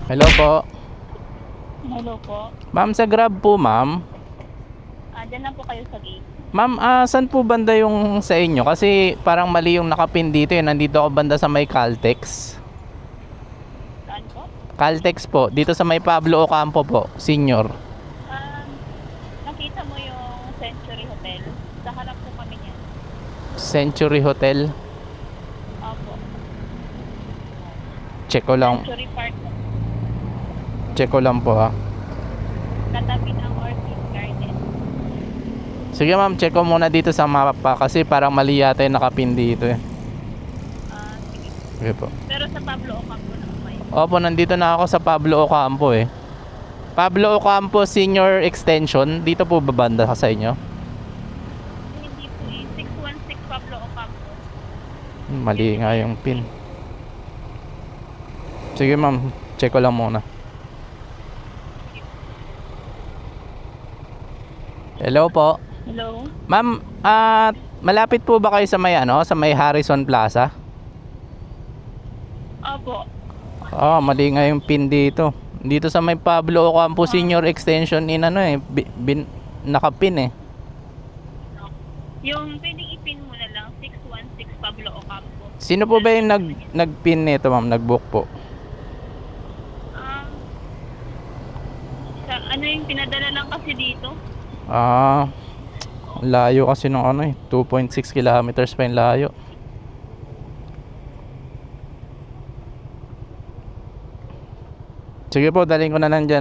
Hello po. Hello po. Ma'am, sa Grab po, ma'am. Dyan lang po kayo sa gate. Ma'am, saan po banda yung sa inyo? Kasi parang mali yung nakapin dito eh. Nandito ako banda sa may Caltex. Saan po? Caltex po. Dito sa may Pablo Ocampo po, senior. Nakita mo yung Century Hotel? Sa harap po kami niyan. Century Hotel. Opo. Check ko lang. Century Park. Check ko lang po Katabi ng Orchid Garden. Sige ma'am, check ko muna dito sa mapa kasi parang mali yata yung nakapin dito eh. Sige. Okay po. Pero sa Pablo Ocampo na kayo. Opo, nandito na ako sa Pablo Ocampo eh. Pablo Ocampo Senior Extension. Dito po ba banda sa inyo? Hindi po eh. 616 Pablo Ocampo. Mali nga yung pin. Sige ma'am, check ko lang muna. Hello po. Hello? Ma'am, malapit po ba kayo sa may sa may Harrison Plaza? Opo. Mali nga yung pin dito. Dito sa may Pablo Ocampo Senior Extension in nakapin eh. Yung pwedeng ipin mo na lang 616 Pablo Ocampo. Sino po ba yung nagpin nito ma'am, nagbook po? Ano yung pinadala lang kasi dito? Layo kasi nung 2.6 kilometers pa yung layo. Sige po, dalhin ko na lang dyan.